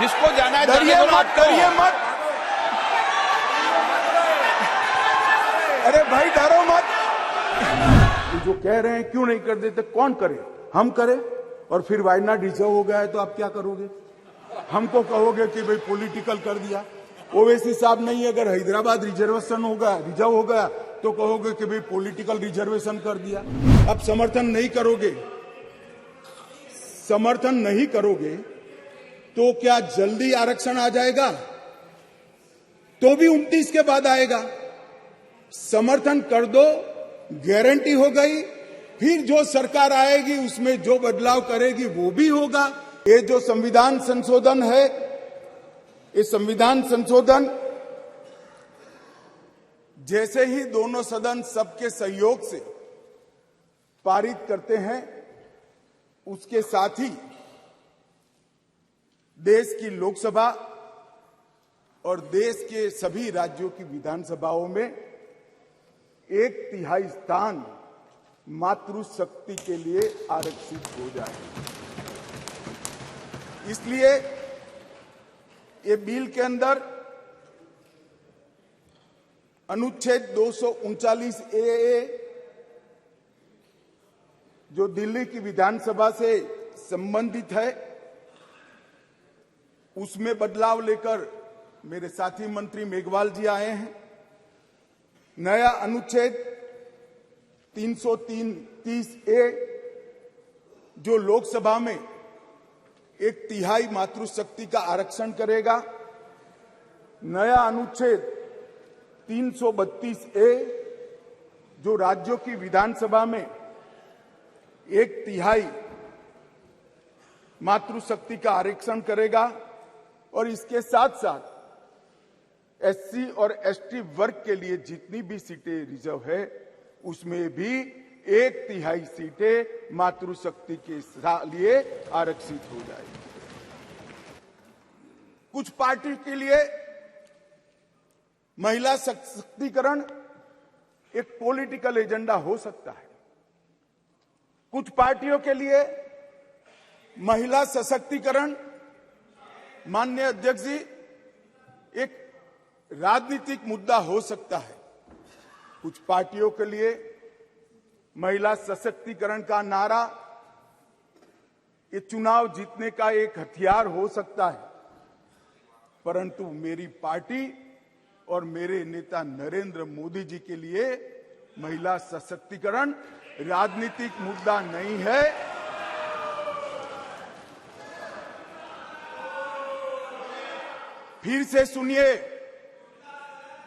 जिसको जाना है डरिए मत, डरिए मत। अरे भाई डरो मत। जो कह रहे हैं क्यों नहीं कर देते, कौन करे? हम करें। और फिर वायनाड रिजर्व हो गया है तो आप क्या करोगे? हमको कहोगे कि भाई पॉलिटिकल कर दिया। ओवैसी साहब नहीं, अगर हैदराबाद रिजर्वेशन होगा, रिजर्व हो गया तो कहोगे कि भाई पॉलिटिकल रिजर्वेशन कर दिया। अब समर्थन नहीं करोगे, समर्थन नहीं करोगे तो क्या जल्दी आरक्षण आ जाएगा? तो भी 29 के बाद आएगा। समर्थन कर दो, गारंटी हो गई। फिर जो सरकार आएगी उसमें जो बदलाव करेगी वो भी होगा। ये जो संविधान संशोधन है, ये संविधान संशोधन जैसे ही दोनों सदन सबके सहयोग से पारित करते हैं, उसके साथ ही देश की लोकसभा और देश के सभी राज्यों की विधानसभाओं में 1/3 स्थान मातृशक्ति के लिए आरक्षित हो जाए। इसलिए ये बिल के अंदर अनुच्छेद 239 ए जो दिल्ली की विधानसभा से संबंधित है, उसमें बदलाव लेकर मेरे साथी मंत्री मेघवाल जी आए हैं। नया अनुच्छेद 330 ए जो लोकसभा में 1/3 मातृशक्ति का आरक्षण करेगा। नया अनुच्छेद 332 ए जो राज्यों की विधानसभा में 1/3 मातृशक्ति का आरक्षण करेगा। और इसके साथ साथ एससी और एसटी वर्ग के लिए जितनी भी सीटें रिजर्व है, उसमें भी 1/3 सीटें मातृशक्ति के लिए आरक्षित हो जाएगी। कुछ पार्टी के लिए महिला सशक्तिकरण एक पॉलिटिकल एजेंडा हो सकता है। कुछ पार्टियों के लिए महिला सशक्तिकरण, माननीय अध्यक्ष जी, एक राजनीतिक मुद्दा हो सकता है। कुछ पार्टियों के लिए महिला सशक्तिकरण का नारा ये चुनाव जीतने का एक हथियार हो सकता है। परंतु मेरी पार्टी और मेरे नेता नरेंद्र मोदी जी के लिए महिला सशक्तिकरण राजनीतिक मुद्दा नहीं है। फिर से सुनिए,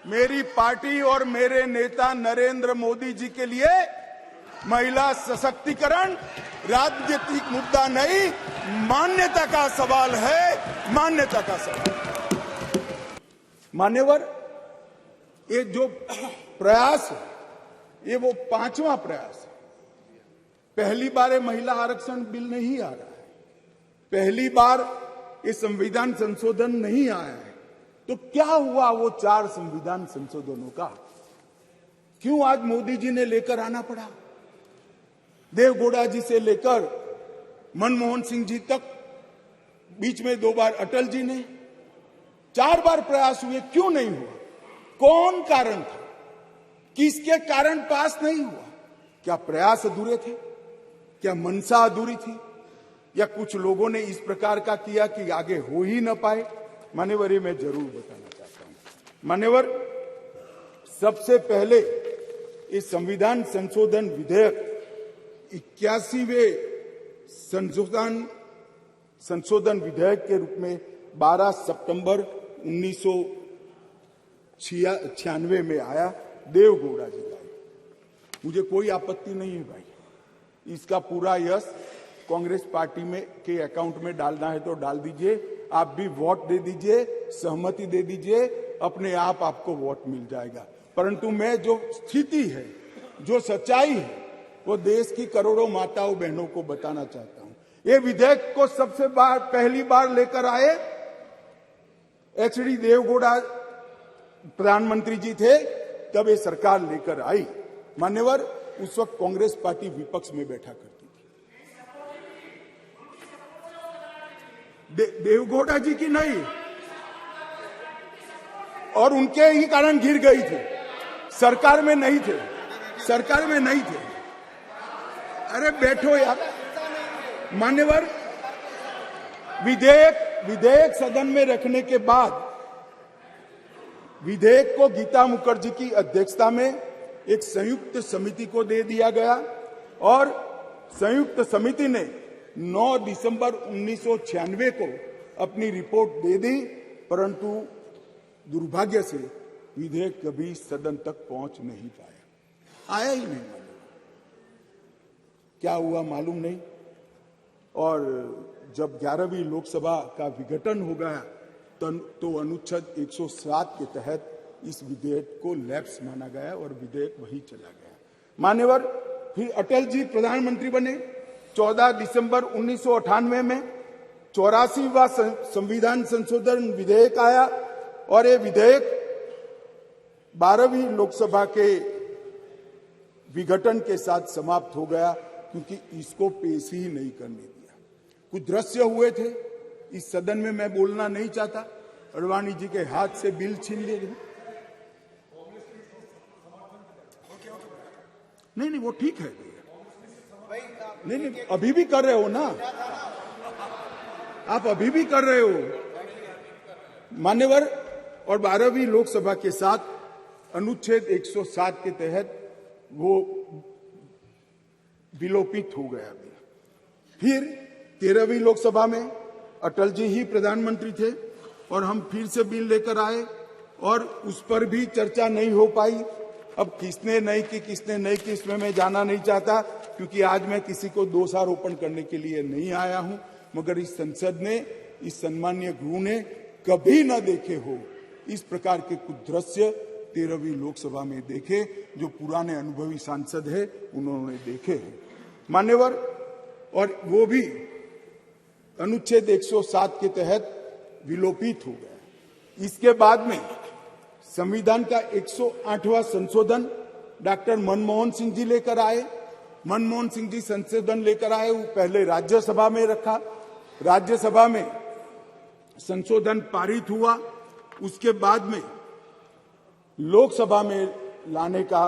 मेरी पार्टी और मेरे नेता नरेंद्र मोदी जी के लिए महिला सशक्तिकरण राजनीतिक मुद्दा नहीं, मान्यता का सवाल है, मान्यता का सवाल। मान्यवर, ये जो प्रयास है, ये वो 5वां प्रयास है। पहली बार ये महिला आरक्षण बिल नहीं आ रहा है, पहली बार ये संविधान संशोधन नहीं आया है। तो क्या हुआ वो 4 संविधान संशोधनों का? क्यों आज मोदी जी ने लेकर आना पड़ा? देवगौड़ा जी से लेकर मनमोहन सिंह जी तक, बीच में 2 बार अटल जी ने, 4 बार प्रयास हुए, क्यों नहीं हुआ? कौन कारण था? किसके कारण पास नहीं हुआ? क्या प्रयास अधूरे थे? क्या मंशा अधूरी थी? या कुछ लोगों ने इस प्रकार का किया कि आगे हो ही न पाए? मान्यवर, ये मैं जरूर बताना चाहता हूं। मान्यवर, सबसे पहले इस संविधान संशोधन विधेयक 81वें संशोधन विधेयक के रूप में 12 सितंबर 1996 में आया। देवगौड़ा जी लाए। मुझे कोई आपत्ति नहीं है भाई, इसका पूरा यश कांग्रेस पार्टी में के अकाउंट में डालना है तो डाल दीजिए। आप भी वोट दे दीजिए, सहमति दे दीजिए, अपने आप आपको वोट मिल जाएगा। परंतु मैं जो स्थिति है, जो सच्चाई है, वो देश की करोड़ों माताओं बहनों को बताना चाहता हूं। ये विधेयक को पहली बार लेकर आए एचडी देवगौड़ा प्रधानमंत्री जी थे, तब ये सरकार लेकर आई। मान्यवर, उस वक्त कांग्रेस पार्टी विपक्ष में बैठा करती थी। देवगौड़ा जी की नहीं, और उनके ही कारण गिर गई थी, सरकार में नहीं थे, सरकार में नहीं थे। अरे बैठो यार। मान्यवर, विधेयक सदन में रखने के बाद विधेयक को गीता मुखर्जी की अध्यक्षता में एक संयुक्त समिति को दे दिया गया और संयुक्त समिति ने 9 दिसंबर 1996 को अपनी रिपोर्ट दे दी, परंतु दुर्भाग्य से विधेयक कभी सदन तक पहुंच नहीं पाया, आया ही नहीं। क्या हुआ मालूम नहीं। और जब 11वीं लोकसभा का विघटन हो गया तो अनुच्छेद 107 के तहत इस विधेयक को लैप्स माना गया और विधेयक वही चला गया। मान्यवर, फिर अटल जी प्रधानमंत्री बने। 14 दिसंबर 1998 में 84वां संविधान संशोधन विधेयक आया और ये विधेयक 12वीं लोकसभा के विघटन के साथ समाप्त हो गया, क्योंकि इसको पेश ही नहीं करने दिया। कुछ दृश्य हुए थे इस सदन में, मैं बोलना नहीं चाहता। अडवाणी जी के हाथ से बिल छीन लिए गए। नहीं, वो ठीक है। नहीं, अभी भी कर रहे हो ना आप, अभी भी कर रहे हो मान्यवर। और 12वीं लोकसभा के साथ अनुच्छेद 107 के तहत वो विलोपित हो गया। फिर 13वीं लोकसभा में अटल जी ही प्रधानमंत्री थे और हम फिर से बिल लेकर आए और उस पर भी चर्चा नहीं हो पाई। अब किसने नहीं की, किसने नहीं की, इसमें मैं जाना नहीं चाहता, क्योंकि आज मैं किसी को दोषारोपण करने के लिए नहीं आया हूं। मगर इस संसद ने, इस सम्मानीय गृह ने कभी न देखे हो इस प्रकार के कुछ दृश्य 13वीं लोकसभा में देखे, जो पुराने अनुभवी सांसद है उन्होंने देखे हैं मान्यवर। और वो भी अनुच्छेद 107 के तहत विलोपित हो गया। इसके बाद में संविधान का 108वां संशोधन डॉक्टर मनमोहन सिंह जी लेकर आए। मनमोहन सिंह जी संशोधन लेकर आए, वो पहले राज्यसभा में रखा, राज्यसभा में संशोधन पारित हुआ, उसके बाद में लोकसभा में लाने का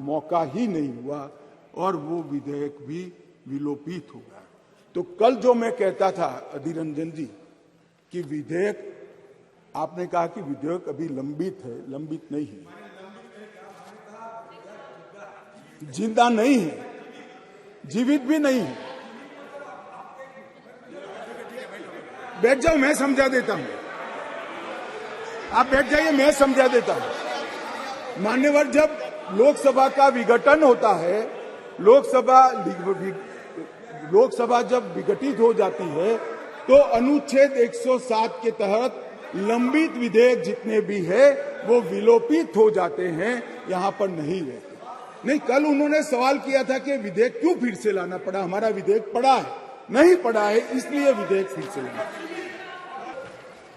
मौका ही नहीं हुआ और वो विधेयक भी विलोपित हो गया। तो कल जो मैं कहता था अधीर रंजन जी कि विधेयक, आपने कहा कि विधेयक अभी लंबित है, लंबित नहीं है, जिंदा नहीं है, जीवित भी नहीं है। बैठ जाओ, मैं समझा देता हूं। आप बैठ जाइए, मैं समझा देता हूं। मान्यवर, जब लोकसभा का विघटन होता है, लोकसभा जब विघटित हो जाती है तो अनुच्छेद 107 के तहत लंबित विधेयक जितने भी है वो विलोपित हो जाते हैं, यहां पर नहीं रहते। नहीं, कल उन्होंने सवाल किया था कि विधेयक क्यों फिर से लाना पड़ा। हमारा विधेयक पड़ा है, नहीं पड़ा है, इसलिए विधेयक फिर से लाना।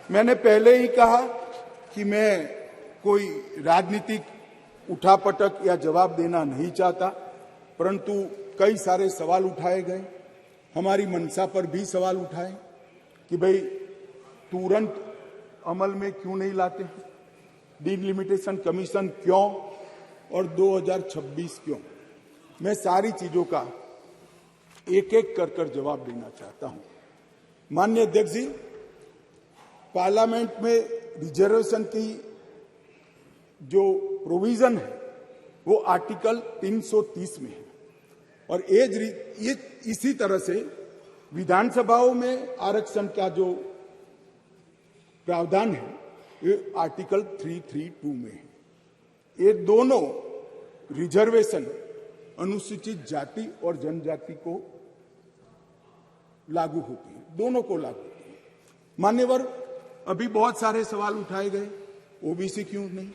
मैंने पहले ही कहा कि मैं कोई राजनीतिक उठापटक या जवाब देना नहीं चाहता, परंतु कई सारे सवाल उठाए गए। हमारी मंशा पर भी सवाल उठाए कि भाई तुरंत अमल में क्यों नहीं लाते, डिलिमिटेशन कमीशन क्यों और 2026 क्यों। मैं सारी चीजों का एक एक कर जवाब देना चाहता हूं। माननीय अध्यक्ष जी, पार्लियामेंट में रिजर्वेशन की जो प्रोविजन है वो आर्टिकल 330 में है और ये इसी तरह से विधानसभाओं में आरक्षण का जो प्रावधान है ये आर्टिकल 332 में है। ये दोनों रिजर्वेशन अनुसूचित जाति और जनजाति को लागू होती है, दोनों को लागू होती है। मान्यवर, अभी बहुत सारे सवाल उठाए गए, ओबीसी क्यों नहीं,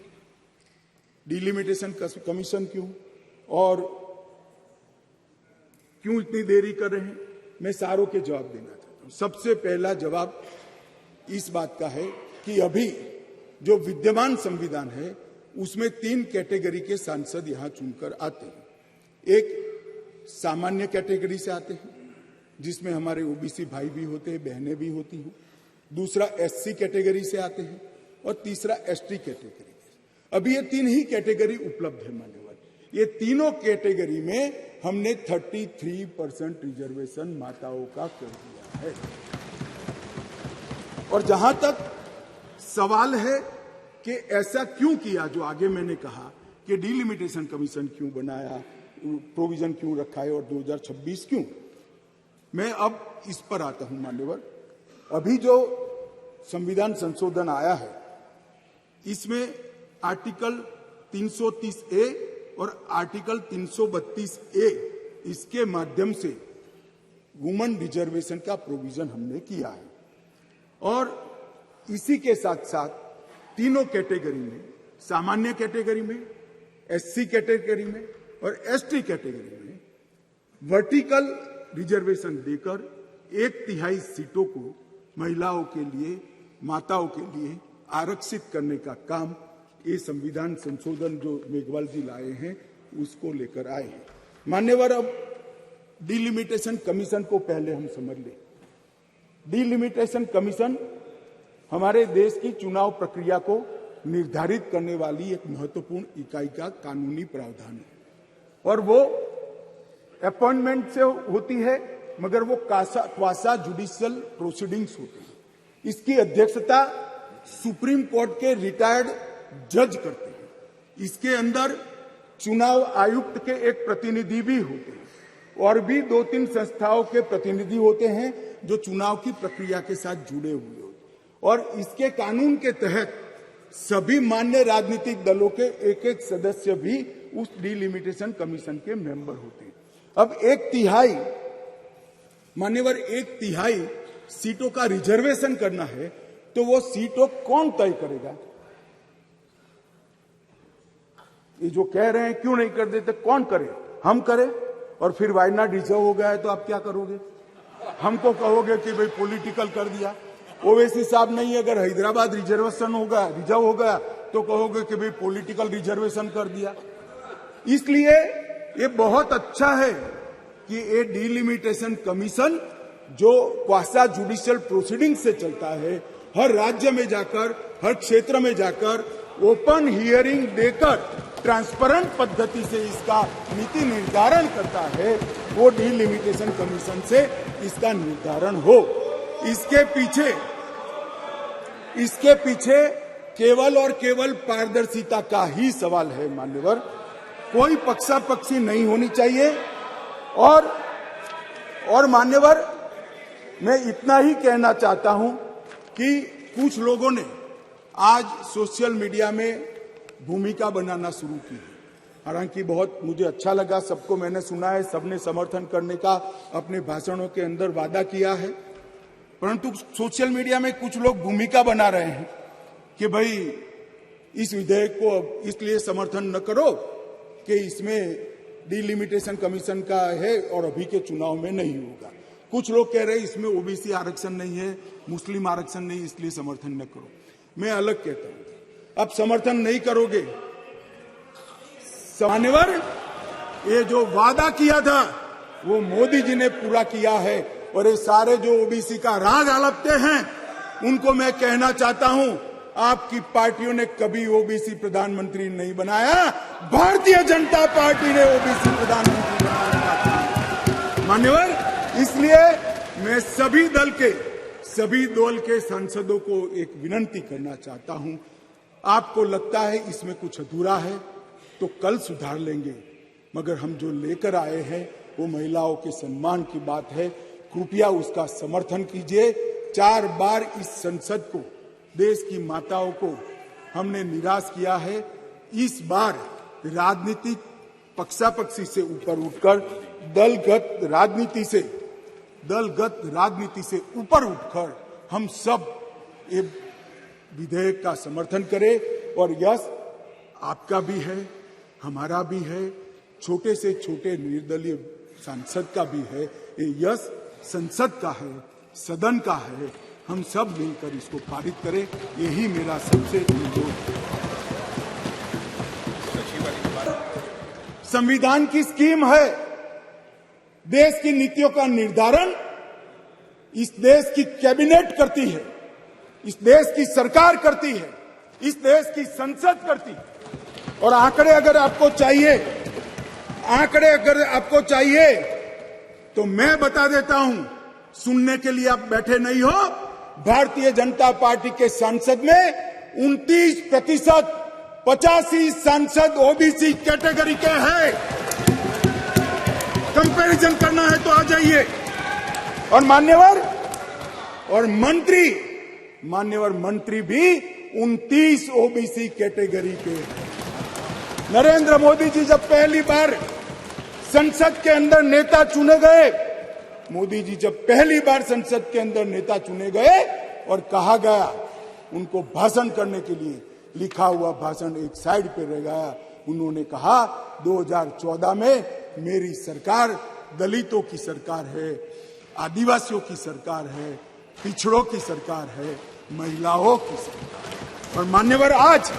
डिलिमिटेशन कमीशन क्यों और क्यों इतनी देरी कर रहे हैं। मैं सारों के जवाब देना चाहता हूं। सबसे पहला जवाब इस बात का है कि अभी जो विद्यमान संविधान है उसमें 3 कैटेगरी के सांसद यहां चुनकर आते हैं। एक सामान्य कैटेगरी से आते हैं जिसमें हमारे ओबीसी भाई भी होते हैं, बहनें भी होती हैं, दूसरा SC कैटेगरी से आते हैं और तीसरा ST कैटेगरी। अभी ये 3 ही कैटेगरी उपलब्ध है मान्यवर। ये तीनों कैटेगरी में हमने 33% रिजर्वेशन माताओं का कर दिया है। और जहां तक सवाल है कि ऐसा क्यों किया, जो आगे मैंने कहा कि डिलिमिटेशन कमीशन क्यों बनाया, प्रोविजन क्यों रखा है और 2026 क्यों, मैं अब इस पर आता हूं मान्यवर। अभी जो संविधान संशोधन आया है, इसमें आर्टिकल 330A और आर्टिकल 332A इसके माध्यम से वुमेन रिजर्वेशन का प्रोविजन हमने किया है। और इसी के साथ साथ तीनों कैटेगरी में, सामान्य कैटेगरी में, SC कैटेगरी में और ST कैटेगरी में वर्टिकल रिजर्वेशन देकर 1/3 सीटों को महिलाओं के लिए, माताओं के लिए आरक्षित करने का काम ये संविधान संशोधन जो मेघवाल जी लाए हैं उसको लेकर आए हैं मान्यवर। अब डिलिमिटेशन कमीशन को पहले हम समझ लें। डिलिमिटेशन कमीशन हमारे देश की चुनाव प्रक्रिया को निर्धारित करने वाली एक महत्वपूर्ण इकाई का कानूनी प्रावधान है और वो अपॉइंटमेंट से होती है, मगर वो क्वासा जुडिशियल प्रोसीडिंग्स होती है। इसकी अध्यक्षता सुप्रीम कोर्ट के रिटायर्ड जज करते हैं। इसके अंदर चुनाव आयुक्त के एक प्रतिनिधि भी होते हैं और भी 2-3 संस्थाओं के प्रतिनिधि होते हैं जो चुनाव की प्रक्रिया के साथ जुड़े हुए होते हैं। और इसके कानून के तहत सभी मान्य राजनीतिक दलों के एक सदस्य भी उस डिलिमिटेशन कमीशन के मेंबर होते हैं। अब 1/3 मान्यवर 1/3 सीटों का रिजर्वेशन करना है तो वो सीटों कौन तय करेगा? ये जो कह रहे हैं क्यों नहीं कर देते, कौन करे? हम करें। और फिर वायनाड रिजर्व हो गया है तो आप क्या करोगे? हमको कहोगे कि भाई पॉलिटिकल कर दिया। ओवैसी साहब नहीं, अगर हैदराबाद रिजर्वेशन होगा, रिजर्व हो गया तो कहोगे कि भाई पॉलिटिकल रिजर्वेशन कर दिया। इसलिए ये बहुत अच्छा है कि ये डिलिमिटेशन कमीशन जो क्वासा जुडिशियल प्रोसीडिंग से चलता है, हर राज्य में जाकर, हर क्षेत्र में जाकर ओपन हियरिंग देकर ट्रांसपेरेंट पद्धति से इसका नीति निर्धारण करता है, वो डिलिमिटेशन कमीशन से इसका निर्धारण हो। इसके पीछे केवल और केवल पारदर्शिता का ही सवाल है मान्यवर। कोई पक्षापक्षी नहीं होनी चाहिए। और मान्यवर, मैं इतना ही कहना चाहता हूं कि कुछ लोगों ने आज सोशल मीडिया में भूमिका बनाना शुरू की है। हालांकि बहुत मुझे अच्छा लगा, सबको मैंने सुना है, सबने समर्थन करने का अपने भाषणों के अंदर वादा किया है, परंतु सोशल मीडिया में कुछ लोग भूमिका बना रहे हैं कि भाई इस विधेयक को इसलिए समर्थन न करो कि इसमें डिलिमिटेशन कमीशन का है और अभी के चुनाव में नहीं होगा। कुछ लोग कह रहे हैं इसमें ओबीसी आरक्षण नहीं है, मुस्लिम आरक्षण नहीं, इसलिए समर्थन न करो। मैं अलग कहता हूं, अब समर्थन नहीं करोगे, मान्यवर, ये जो वादा किया था वो मोदी जी ने पूरा किया है। और ये सारे जो ओबीसी का राग आलपते हैं उनको मैं कहना चाहता हूं, आपकी पार्टियों ने कभी ओबीसी प्रधानमंत्री नहीं बनाया, भारतीय जनता पार्टी ने ओबीसी प्रधानमंत्री बनाया मान्यवर। इसलिए मैं सभी दल के सांसदों को एक विनती करना चाहता हूं, आपको लगता है इसमें कुछ अधूरा है तो कल सुधार लेंगे, मगर हम जो लेकर आए हैं वो महिलाओं के सम्मान की बात है। कृपया उसका समर्थन कीजिए। 4 बार इस संसद को, देश की माताओं को हमने निराश किया है। इस बार राजनीतिक पक्षापक्षी से ऊपर उठकर दलगत राजनीति से ऊपर उठकर हम सब ये विधेयक का समर्थन करें। और यश आपका भी है, हमारा भी है, छोटे से छोटे निर्दलीय सांसद का भी है। ये यश संसद का है, सदन का है। हम सब मिलकर इसको पारित करें, यही मेरा सबसे अनुरोध है। संविधान की स्कीम है, देश की नीतियों का निर्धारण इस देश की कैबिनेट करती है। इस देश की सरकार करती है, इस देश की संसद करती है। और आंकड़े अगर आपको चाहिए तो मैं बता देता हूं, सुनने के लिए आप बैठे नहीं हो। भारतीय जनता पार्टी के सांसद में 29%, 85 सांसद ओबीसी कैटेगरी के हैं। कंपैरिजन करना है तो आ जाइए। और मान्यवर मंत्री भी 29 ओबीसी कैटेगरी के हैं। नरेंद्र मोदी जी जब पहली बार संसद के अंदर नेता चुने गए, और कहा गया उनको भाषण करने के लिए, लिखा हुआ भाषण एक साइड पे रह गया। उन्होंने कहा 2014 में मेरी सरकार दलितों की सरकार है, आदिवासियों की सरकार है, पिछड़ों की सरकार है, महिलाओं की सरकार। और मान्यवर आज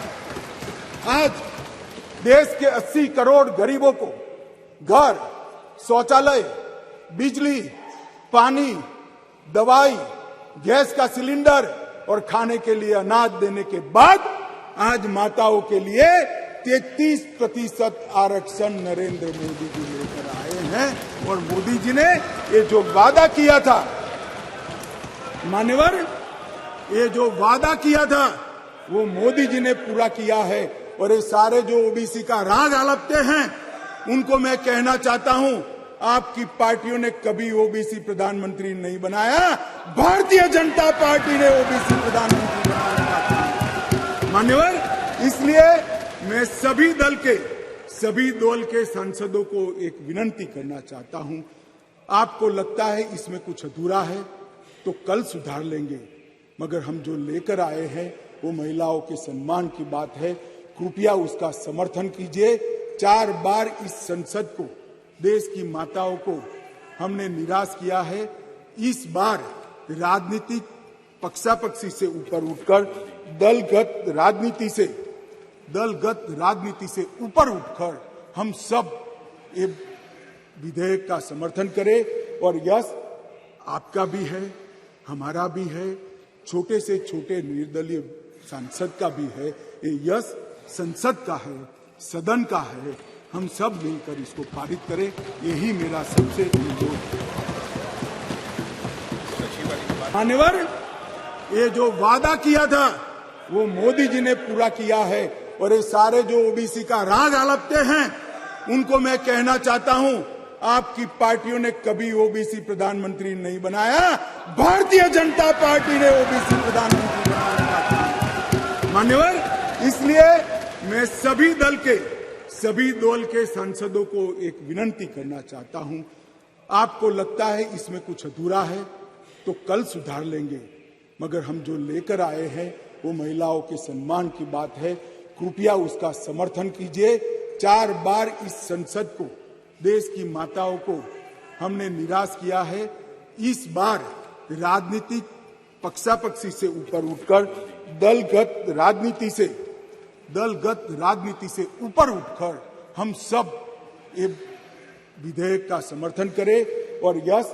देश के 80 करोड़ गरीबों को घर, शौचालय, बिजली, पानी, दवाई, गैस का सिलेंडर और खाने के लिए अनाज देने के बाद आज माताओं के लिए 33% आरक्षण नरेंद्र मोदी जी लेकर आए हैं। और मोदी जी ने ये जो वादा किया था, मान्यवर, ये जो वादा किया था वो मोदी जी ने पूरा किया है। और ये सारे जो ओबीसी का राग आलपते हैं, उनको मैं कहना चाहता हूं, आपकी पार्टियों ने कभी ओबीसी प्रधानमंत्री नहीं बनाया। भारतीय जनता पार्टी ने ओबीसी प्रधानमंत्री बनाया। मान्यवर, इसलिए मैं सभी दल के सांसदों को एक विनती करना चाहता हूं। आपको लगता है इसमें कुछ अधूरा है तो कल सुधार लेंगे, मगर हम जो लेकर आए हैं वो महिलाओं के सम्मान की बात है। कृपया उसका समर्थन कीजिए। 4 बार इस संसद को, देश की माताओं को हमने निराश किया है। इस बार राजनीतिक पक्षापक्षी से ऊपर उठकर दलगत राजनीति से ऊपर उठकर हम सब ये विधेयक का समर्थन करें। और यश आपका भी है, हमारा भी है, छोटे से छोटे निर्दलीय सांसद का भी है। ये यश संसद का है, सदन का है। हम सब मिलकर इसको पारित करें, यही मेरा सबसे अनुरोध है। मान्यवर, ये जो वादा किया था वो मोदी जी ने पूरा किया है। और ये सारे जो ओबीसी का राग आलपते हैं, उनको मैं कहना चाहता हूं, आपकी पार्टियों ने कभी ओबीसी प्रधानमंत्री नहीं बनाया। भारतीय जनता पार्टी ने ओबीसी प्रधानमंत्री बनाया। मान्यवर, इसलिए मैं सभी दल के सांसदों को एक विनती करना चाहता हूं। आपको लगता है इसमें कुछ अधूरा है तो कल सुधार लेंगे, मगर हम जो लेकर आए हैं वो महिलाओं के सम्मान की बात है। कृपया उसका समर्थन कीजिए। 4 बार इस संसद को, देश की माताओं को हमने निराश किया है। इस बार राजनीतिक पक्षापक्षी से ऊपर उठकर दलगत राजनीति से ऊपर उठकर हम सब ये विधेयक का समर्थन करें। और यश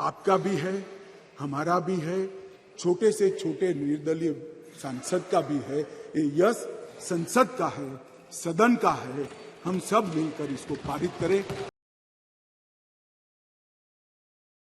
आपका भी है, हमारा भी है, छोटे से छोटे निर्दलीय सांसद का भी है। ये यश संसद का है, सदन का है। हम सब मिलकर इसको पारित करें।